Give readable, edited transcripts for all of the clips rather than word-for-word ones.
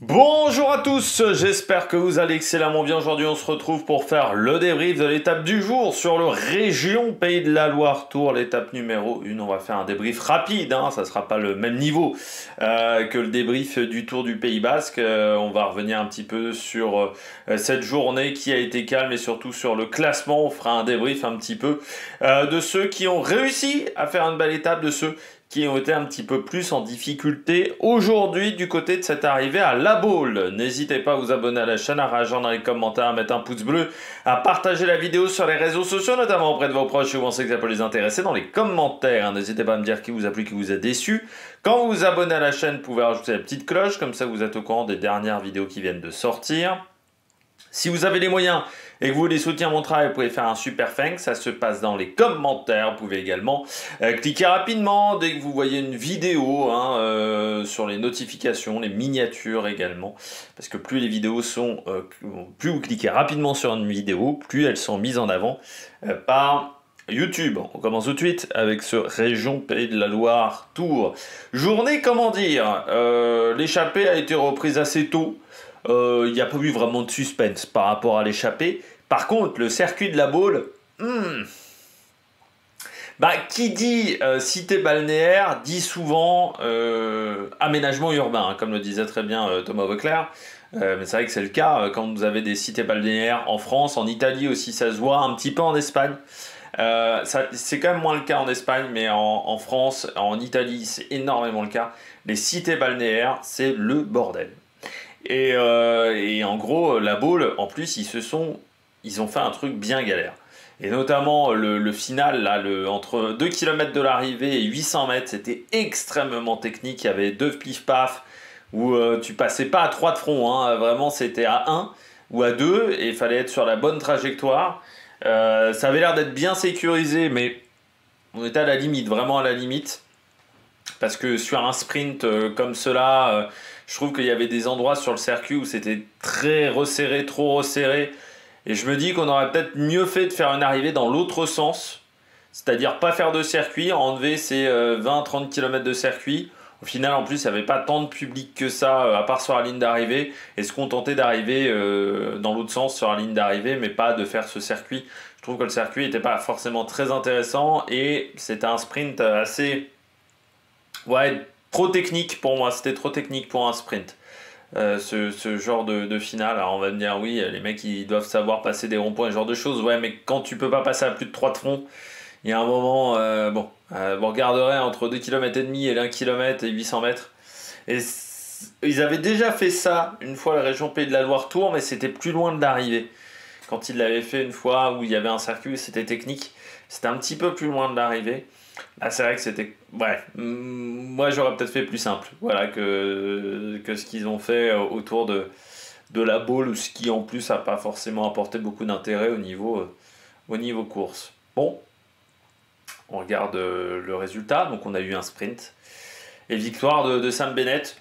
Bonjour à tous, j'espère que vous allez excellemment bien. Aujourd'hui on se retrouve pour faire le débrief de l'étape du jour sur le Région Pays de la Loire Tour, l'étape numéro 1. On va faire un débrief rapide, ça sera pas le même niveau que le débrief du Tour du Pays Basque. On va revenir un petit peu sur cette journée qui a été calme et surtout sur le classement. On fera un débrief un petit peu de ceux qui ont réussi à faire une belle étape, de ceux qui ont été un petit peu plus en difficulté aujourd'hui du côté de cette arrivée à La Baule. N'hésitez pas à vous abonner à la chaîne, à réagir dans les commentaires, à mettre un pouce bleu, à partager la vidéo sur les réseaux sociaux, notamment auprès de vos proches si vous pensez que ça peut les intéresser dans les commentaires. N'hésitez pas à me dire qui vous a plu, qui vous a déçu. Quand vous vous abonnez à la chaîne, vous pouvez rajouter la petite cloche, comme ça vous êtes au courant des dernières vidéos qui viennent de sortir. Si vous avez les moyens et que vous voulez soutenir mon travail, vous pouvez faire un super thanks, ça se passe dans les commentaires. Vous pouvez également cliquer rapidement dès que vous voyez une vidéo sur les notifications, les miniatures également. Parce que plus les vidéos sont, plus vous cliquez rapidement sur une vidéo, plus elles sont mises en avant par YouTube. On commence tout de suite avec ce Région Pays de la Loire Tour. Journée, comment dire, l'échappée a été reprise assez tôt. Il n'y a pas eu vraiment de suspense par rapport à l'échappée. Par contre, le circuit de la Baule, qui dit cité balnéaire, dit souvent aménagement urbain, comme le disait très bien Thomas Voeckler. Mais c'est vrai que c'est le cas quand vous avez des cités balnéaires en France, en Italie aussi, ça se voit un petit peu en Espagne. C'est quand même moins le cas en Espagne, mais en France, en Italie, c'est énormément le cas. Les cités balnéaires, c'est le bordel. Et en gros, la Baule, en plus, ils ont fait un truc bien galère. Et notamment le final, là, entre 2 km de l'arrivée et 800 mètres, c'était extrêmement technique. Il y avait 2 pif-paf où tu passais pas à 3 de front. Vraiment, c'était à 1 ou à 2 et il fallait être sur la bonne trajectoire. Ça avait l'air d'être bien sécurisé, mais on était à la limite, vraiment à la limite. Parce que sur un sprint comme cela, je trouve qu'il y avait des endroits sur le circuit où c'était très resserré, trop resserré. Et je me dis qu'on aurait peut-être mieux fait de faire une arrivée dans l'autre sens. C'est-à-dire pas faire de circuit, enlever ces 20-30 km de circuit. Au final, en plus, il n'y avait pas tant de public que ça, à part sur la ligne d'arrivée. Et se contenter d'arriver dans l'autre sens sur la ligne d'arrivée, mais pas de faire ce circuit. Je trouve que le circuit n'était pas forcément très intéressant. Et c'était un sprint assez... Ouais, trop technique pour moi, c'était trop technique pour un sprint. Ce genre de finale, alors on va me dire oui, les mecs ils doivent savoir passer des ronds-points, ce genre de choses, ouais, mais quand tu peux pas passer à plus de 3 de front, il y a un moment, vous regarderez entre 2 km et demi et 1 km et 800 mètres. Et ils avaient déjà fait ça une fois la région Pays de la Loire Tour, mais c'était plus loin de l'arrivée. Quand ils l'avaient fait une fois où il y avait un circuit, c'était technique, c'était un petit peu plus loin de l'arrivée. Ah, c'est vrai que c'était... Ouais, moi j'aurais peut-être fait plus simple, voilà, que ce qu'ils ont fait autour de la Baule, ce qui en plus n'a pas forcément apporté beaucoup d'intérêt au niveau course. Bon, on regarde le résultat, donc on a eu un sprint. Et victoire de Sam Bennett.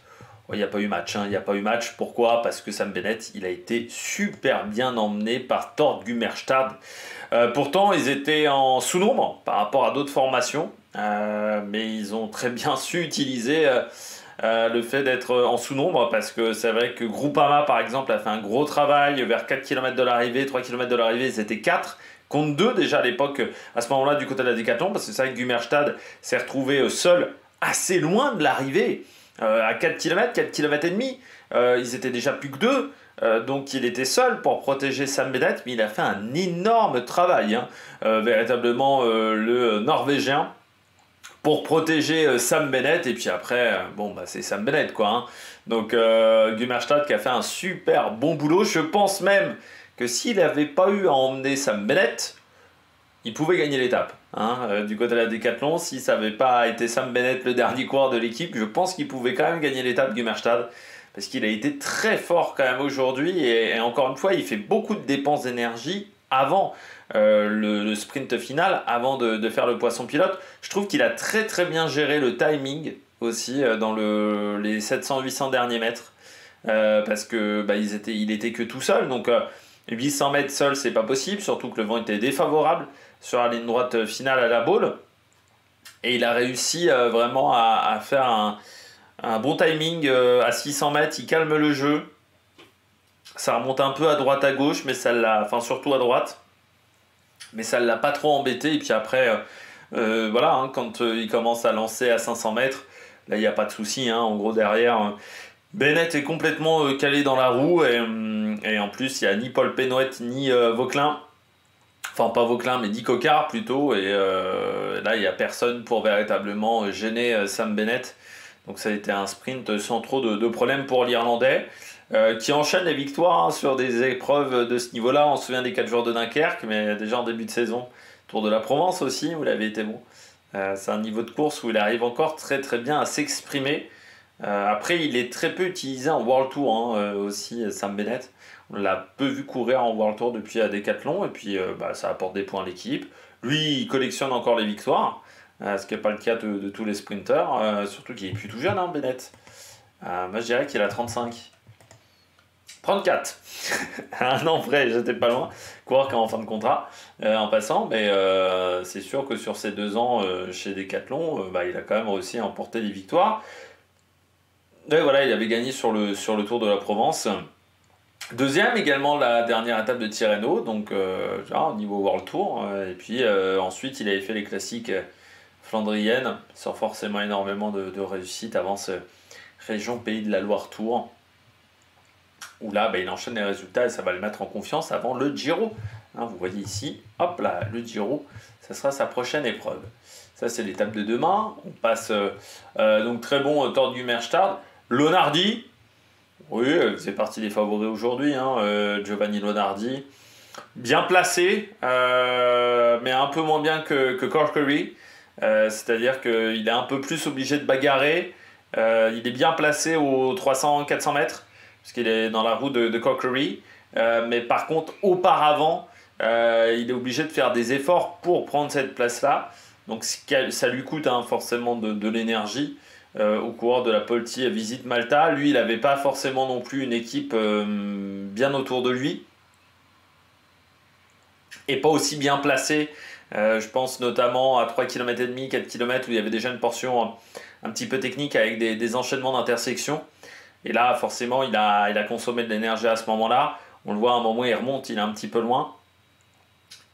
Il n'y a pas eu match, il n'y a pas eu match. Pourquoi? Parce que Sam Bennett, il a été super bien emmené par Tord Gumerstad. Pourtant, ils étaient en sous-nombre par rapport à d'autres formations, mais ils ont très bien su utiliser le fait d'être en sous-nombre, parce que c'est vrai que Groupama, par exemple, a fait un gros travail vers 4 km de l'arrivée, 3 km de l'arrivée, c'était 4 contre 2 déjà à l'époque, à ce moment-là, du côté de la Décathlon, parce que c'est vrai que Gumerstad s'est retrouvé seul assez loin de l'arrivée. À 4 km, 4 km et demi, ils étaient déjà plus que 2, donc il était seul pour protéger Sam Bennett, mais il a fait un énorme travail, véritablement le Norvégien, pour protéger Sam Bennett, et puis après, c'est Sam Bennett quoi. Donc Gumerstad qui a fait un super bon boulot. Je pense même que s'il n'avait pas eu à emmener Sam Bennett, il pouvait gagner l'étape. Du côté de la Décathlon, si ça n'avait pas été Sam Bennett le dernier coureur de l'équipe, je pense qu'il pouvait quand même gagner l'étape Gumerstad, parce qu'il a été très fort quand même aujourd'hui, et encore une fois, il fait beaucoup de dépenses d'énergie avant le sprint final, avant de faire le poisson pilote. Je trouve qu'il a très très bien géré le timing aussi dans les 700-800 derniers mètres, parce que il était que tout seul, donc 800 mètres seul, c'est pas possible, surtout que le vent était défavorable sur la ligne droite finale à la Baule. Et il a réussi vraiment à faire Un bon timing à 600 mètres, il calme le jeu. Ça remonte un peu à droite à gauche, mais ça l'a, enfin surtout à droite. Mais ça ne l'a pas trop embêté. Et puis après, voilà, hein, quand il commence à lancer à 500 mètres, là il n'y a pas de souci. Hein, en gros, derrière, Bennett est complètement calé dans la roue. Et en plus, il n'y a ni Paul Pénouette ni Vauquelin. Enfin, pas Vauquelin, mais Dick Coquard plutôt. Et là, il n'y a personne pour véritablement gêner Sam Bennett. Donc ça a été un sprint sans trop de problèmes pour l'Irlandais. Qui enchaîne les victoires hein, sur des épreuves de ce niveau-là. On se souvient des 4 jours de Dunkerque, mais déjà en début de saison, Tour de la Provence aussi, où il avait été bon. C'est un niveau de course où il arrive encore très très bien à s'exprimer. Après, il est très peu utilisé en World Tour hein, aussi, Sam Bennett. On l'a peu vu courir en World Tour depuis à Decathlon, et puis ça apporte des points à l'équipe. Lui, il collectionne encore les victoires, ce qui n'est pas le cas de tous les sprinters, surtout qu'il est plus tout jeune, hein, Bennett. Moi, je dirais qu'il a 35. 34. Un an près, j'étais pas loin. Coureur qui est en fin de contrat en passant, mais c'est sûr que sur ces 2 ans chez Decathlon, il a quand même réussi à emporter des victoires. Et voilà, il avait gagné sur le Tour de la Provence. Deuxième également la dernière étape de Tirreno, donc au niveau World Tour. Et puis ensuite, il avait fait les classiques flandriennes, sans forcément énormément de réussite avant ce région Pays de la Loire Tour, où là, il enchaîne les résultats et ça va le mettre en confiance avant le Giro. Hein, vous voyez ici, hop là, le Giro, ça sera sa prochaine épreuve. Ça, c'est l'étape de demain. On passe donc très bon Tour du Merstad. Lonardi, oui, c'est partie des favoris aujourd'hui. Hein, Giovanni Lonardi, bien placé, mais un peu moins bien que Corkery. C'est-à-dire qu'il est un peu plus obligé de bagarrer. Il est bien placé aux 300-400 mètres. Parce qu'il est dans la roue de Corkery. Mais par contre, auparavant, il est obligé de faire des efforts pour prendre cette place-là. Donc ça lui coûte hein, forcément de l'énergie. Au coureur de la Polti Visite Malta, lui, il n'avait pas forcément non plus une équipe bien autour de lui. Et pas aussi bien placé. Je pense notamment à 3,5 km, 4 km, où il y avait déjà une portion un petit peu technique avec des enchaînements d'intersections. Et là, forcément, il a consommé de l'énergie à ce moment-là. On le voit à un moment, il remonte, il est un petit peu loin.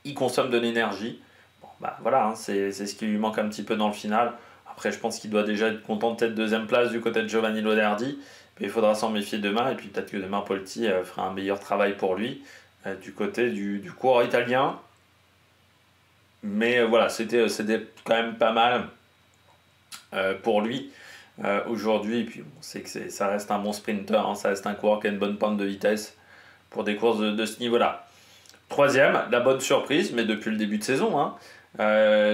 Il consomme de l'énergie. Bon, voilà, hein, c'est ce qui lui manque un petit peu dans le final. Après, je pense qu'il doit déjà être content de cette deuxième place du côté de Giovanni Lonardi. Mais il faudra s'en méfier demain. Et puis peut-être que demain, Polti fera un meilleur travail pour lui du côté du coureur italien. Mais voilà, c'était quand même pas mal pour lui. Aujourd'hui, et puis on sait que ça reste un bon sprinter, hein, ça reste un coureur qui a une bonne pointe de vitesse pour des courses de ce niveau-là. Troisième, la bonne surprise, mais depuis le début de saison, hein,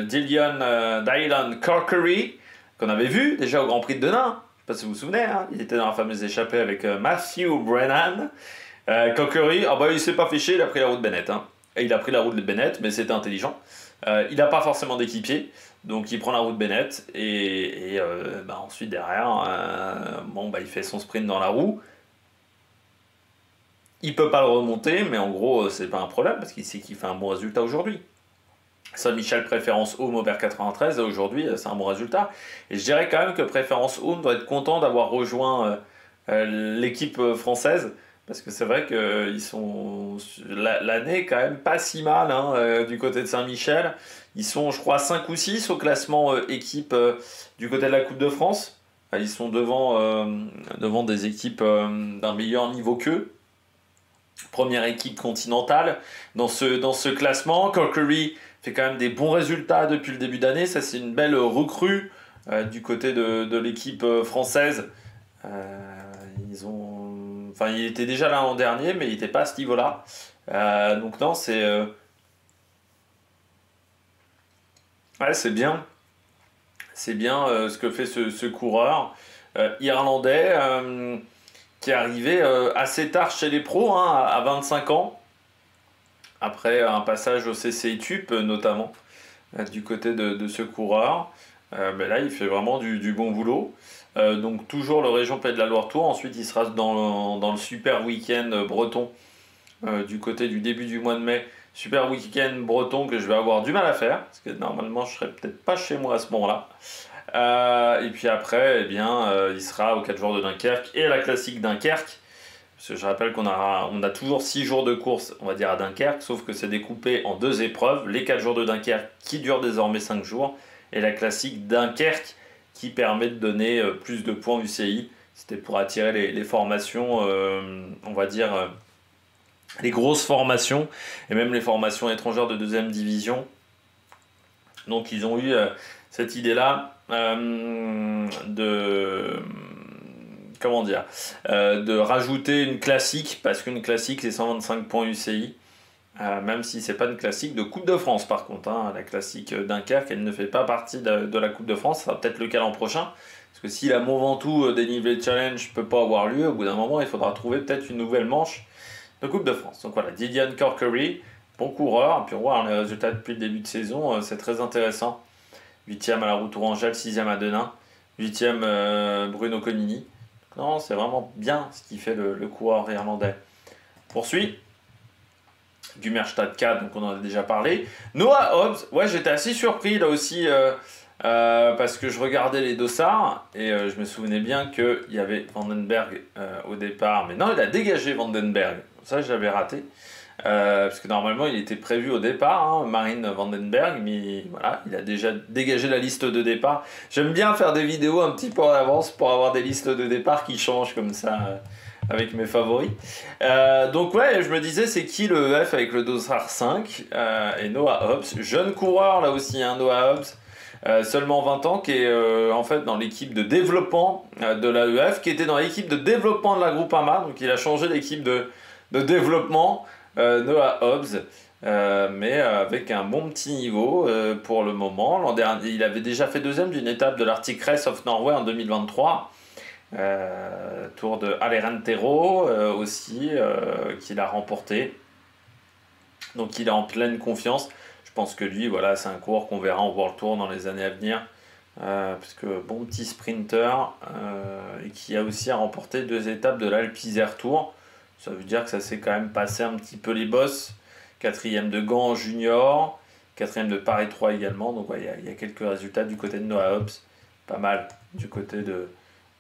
Dylan Corkery, qu'on avait vu déjà au Grand Prix de Denain. Je ne sais pas si vous vous souvenez, hein, il était dans la fameuse échappée avec Matthew Brennan. Corkery, il s'est pas fiché, il a pris la route de Bennett. Hein. Et il a pris la route de Bennett, mais c'était intelligent. Il n'a pas forcément d'équipier. Donc il prend la route Bennett et ensuite derrière, il fait son sprint dans la roue. Il peut pas le remonter, mais en gros c'est pas un problème parce qu'il sait qu'il fait un bon résultat aujourd'hui. Saint-Michel Préférence Home Aubert 93 aujourd'hui c'est un bon résultat. Et je dirais quand même que Préférence Home doit être content d'avoir rejoint l'équipe française. Parce que c'est vrai qu'ils sont. L'année quand même pas si mal hein, du côté de Saint-Michel. Ils sont, je crois, 5 ou 6 au classement équipe du côté de la Coupe de France. Ils sont devant des équipes d'un meilleur niveau qu'eux. Première équipe continentale. Dans ce classement, Corkery fait quand même des bons résultats depuis le début d'année. Ça, c'est une belle recrue du côté de l'équipe française. Il était déjà là l'an dernier, mais il n'était pas à ce niveau-là. Donc non, c'est bien. C'est bien ce que fait ce coureur irlandais qui est arrivé assez tard chez les pros, hein, à 25 ans. Après un passage au CCI Tup notamment, du côté de ce coureur. Là, il fait vraiment du bon boulot. Donc toujours le région Pays de la Loire Tour. Ensuite, il sera dans le super week-end breton du côté du début du mois de mai. Super week-end breton que je vais avoir du mal à faire parce que normalement, je serai peut-être pas chez moi à ce moment-là. Et puis après, eh bien, il sera aux 4 jours de Dunkerque et à la classique Dunkerque. Parce que je rappelle qu'on a toujours 6 jours de course, on va dire, à Dunkerque, sauf que c'est découpé en 2 épreuves. Les 4 jours de Dunkerque qui durent désormais 5 jours, et la classique Dunkerque qui permet de donner plus de points UCI. C'était pour attirer les formations, on va dire, les grosses formations, et même les formations étrangères de deuxième division. Donc ils ont eu cette idée-là comment dire, de rajouter une classique, parce qu'une classique c'est 125 points UCI, même si c'est pas une classique de Coupe de France par contre, hein. La classique Dunkerque, elle ne fait pas partie de la Coupe de France, ça sera peut-être le cas l'an prochain, parce que si la Mont Ventoux dénivelé challenge peut pas avoir lieu, au bout d'un moment il faudra trouver peut-être une nouvelle manche de Coupe de France. Donc voilà, Didion Corkery, bon coureur, et puis on voit les résultats depuis le début de saison, c'est très intéressant. 8e à la Route Tourangelle, 6e à Denain, 8e Bruno Conini. Non, c'est vraiment bien ce qui fait le coureur irlandais. Poursuit. Gumerstadt 4, donc on en a déjà parlé. Noah Hobbs, ouais, j'étais assez surpris là aussi parce que je regardais les dossards et je me souvenais bien qu'il y avait Vandenberg au départ, mais non, il a dégagé Vandenberg. Ça, je l'avais raté. Parce que normalement il était prévu au départ, hein, Marine Vandenberg, mais voilà, il a déjà dégagé la liste de départ. J'aime bien faire des vidéos un petit peu en avance pour avoir des listes de départ qui changent comme ça avec mes favoris. Donc ouais, je me disais c'est qui le EF avec le dossard 5 et Noah Hobbs, jeune coureur là aussi, hein, Noah Hobbs. Seulement 20 ans, qui est en fait dans l'équipe de développement de l'AEF, qui était dans l'équipe de développement de la Groupama, donc il a changé d'équipe de développement. Noah Hobbs, mais avec un bon petit niveau pour le moment. L'an dernier, il avait déjà fait deuxième d'une étape de l'Arctic Race of Norway en 2023. Tour de Alerentero aussi, qu'il a remporté. Donc il est en pleine confiance. Je pense que lui, voilà, c'est un coureur qu'on verra en World Tour dans les années à venir. Parce que bon petit sprinter et qui a aussi remporté 2 étapes de l'Alpe-Isère Tour. Ça veut dire que ça s'est quand même passé un petit peu les bosses. 4e de Gand junior, 4e de Paris 3 également. Donc ouais, il y a quelques résultats du côté de Noah Hobbs. Pas mal du côté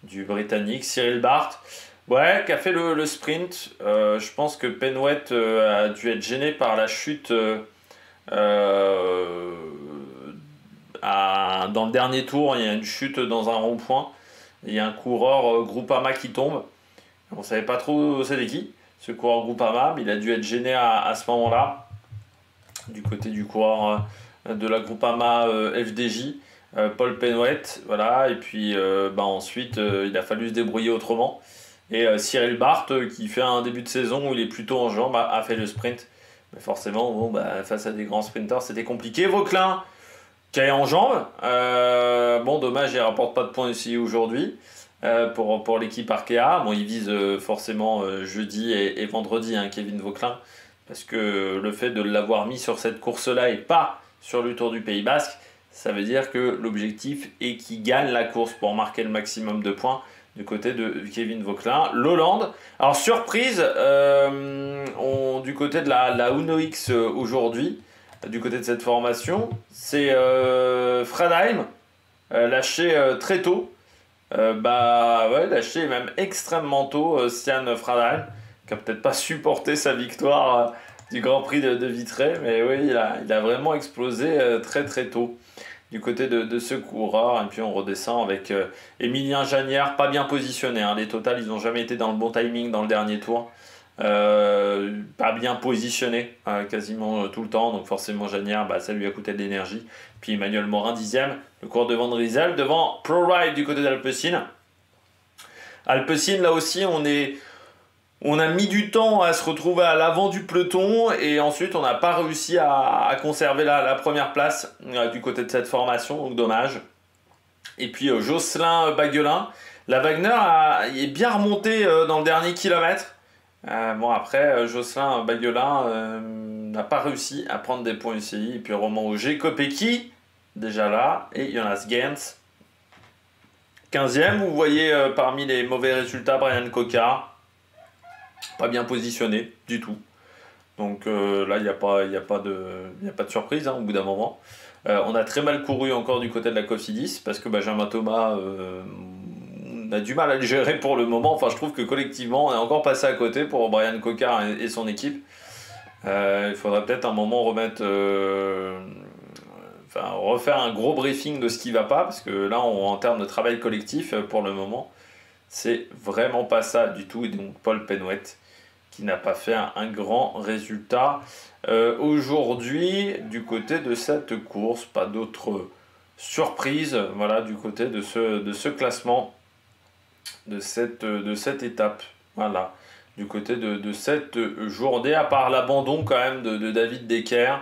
du Britannique. Cyril Bart, ouais, qui a fait le sprint. Je pense que Penwet a dû être gêné par la chute dans le dernier tour. Il y a une chute dans un rond-point. Il y a un coureur Groupama qui tombe. On ne savait pas trop c'était qui, ce coureur Groupama, mais il a dû être gêné à ce moment-là, du côté du coureur de la Groupama FDJ, Paul Penwet, voilà, et puis ensuite il a fallu se débrouiller autrement. Et Cyril Bart, qui fait un début de saison où il est plutôt en jambes, a fait le sprint. Mais forcément, face à des grands sprinters, c'était compliqué. Vauclin, qui est en jambes, dommage, il ne rapporte pas de points ici aujourd'hui. Pour l'équipe Arkea, il vise forcément jeudi et vendredi, hein, Kevin Vauclin, parce que le fait de l'avoir mis sur cette course-là et pas sur le Tour du Pays Basque, ça veut dire que l'objectif est qu'il gagne la course pour marquer le maximum de points du côté de Kevin Vauclin. L'Hollande, alors surprise, du côté de la Uno X aujourd'hui, du côté de cette formation, c'est Fradheim, lâché très tôt. Lâché même extrêmement tôt, Stian Fradheim, qui a peut-être pas supporté sa victoire du Grand Prix de Vitré, mais oui, il a vraiment explosé très très tôt du côté de ce coureur. Et puis on redescend avec Emilien Jagnard, pas bien positionné, hein. Les Total, ils n'ont jamais été dans le bon timing dans le dernier tour. Pas bien positionné quasiment tout le temps, donc forcément Jagnard, ça lui a coûté de l'énergie. Puis Emmanuel Morin 10e, le coureur de Van Rysel devant ProRide du côté d'Alpecin. Alpecin, là aussi on a mis du temps à se retrouver à l'avant du peloton et ensuite on n'a pas réussi à conserver la première place du côté de cette formation, donc dommage. Et puis Jocelyn Baguelin, la Wagner est bien remonté dans le dernier kilomètre. Après, Jocelyn Baguelin n'a pas réussi à prendre des points UCI. Et puis Romain Auger, Kopecky, déjà là, et Jonas Gens, 15e. Vous voyez parmi les mauvais résultats, Brian Coca, pas bien positionné du tout. Donc là, il n'y a pas de surprise, hein, au bout d'un moment. On a très mal couru encore du côté de la Cofidis parce que Benjamin Thomas on a du mal à le gérer pour le moment. Enfin, je trouve que collectivement, on est encore passé à côté pour Brian Cocard et son équipe. Il faudrait peut-être un moment remettre, refaire un gros briefing de ce qui va pas, parce que là, en termes de travail collectif, pour le moment, c'est vraiment pas ça du tout. Et donc, Paul Penouette, qui n'a pas fait un grand résultat aujourd'hui du côté de cette course. Pas d'autres surprises, voilà, du côté de ce classement, de cette étape, voilà, du côté de cette journée, à part l'abandon quand même de David Decker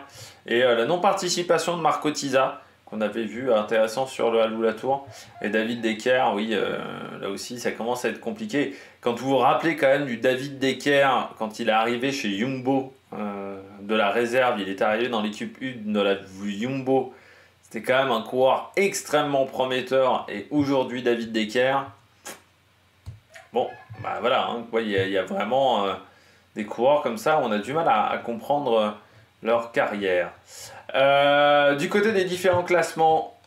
et la non-participation de Marco Tisa, qu'on avait vu intéressant sur le Halou Latour. Et David Decker, oui, là aussi ça commence à être compliqué. Quand vous vous rappelez quand même du David Decker, quand il est arrivé chez Jumbo de la réserve, il est arrivé dans l'équipe 1 de la Jumbo, c'était quand même un coureur extrêmement prometteur. Et aujourd'hui, David Decker, bon, bah voilà, hein, il y a vraiment des coureurs comme ça, on a du mal à comprendre leur carrière. Du côté des différents classements,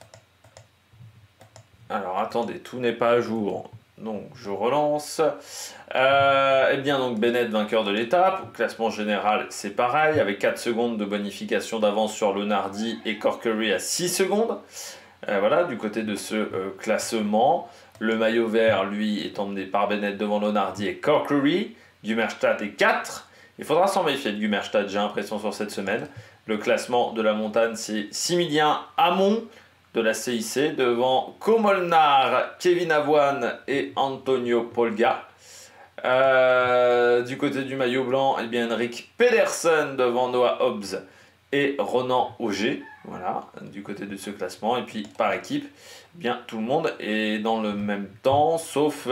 alors attendez, tout n'est pas à jour, donc je relance. Eh bien, donc Bennett vainqueur de l'étape. Au classement général, c'est pareil, avec 4 secondes de bonification d'avance sur Lonardi et Corkery à 6 secondes. Voilà, du côté de ce classement. Le maillot vert, lui, est emmené par Bennett devant Lonardi et Corkery. Gumerstadt est 4. Il faudra s'en méfier de Gumerstadt, j'ai l'impression, sur cette semaine. Le classement de la montagne, c'est Similien Hamon de la CIC devant Komolnar, Kevin Avoine et Antonio Polga. Du côté du maillot blanc, eh bien Henrik Pedersen devant Noah Hobbs et Ronan Auger. Voilà, du côté de ce classement. Et puis par équipe, eh bien tout le monde est dans le même temps, sauf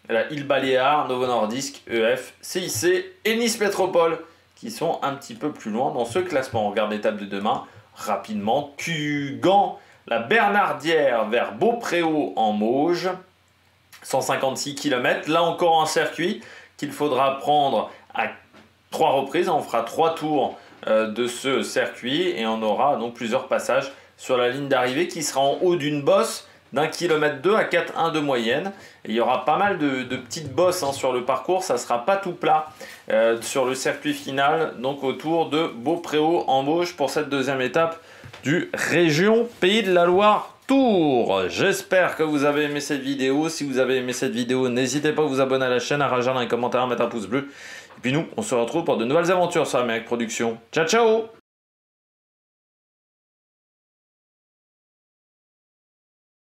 la Île Baléares, Novo Nordisk, EF, CIC et Nice Métropole, qui sont un petit peu plus loin dans ce classement. On regarde l'étape de demain rapidement. Cugan, la Bernardière vers Beaupréau en Mauges, 156 km. Là encore un circuit qu'il faudra prendre à 3 reprises. On fera 3 tours de ce circuit et on aura donc plusieurs passages sur la ligne d'arrivée qui sera en haut d'une bosse d'1,2 km à 4,1 de moyenne. Et il y aura pas mal de petites bosses sur le parcours, ça ne sera pas tout plat sur le circuit final, donc autour de Beaupréau en Mauges pour cette deuxième étape du Région Pays de la Loire Tour. J'espère que vous avez aimé cette vidéo. Si vous avez aimé cette vidéo, n'hésitez pas à vous abonner à la chaîne, à réagir dans les commentaires, à mettre un pouce bleu. Et puis nous, on se retrouve pour de nouvelles aventures sur Amérique Production. Ciao ciao!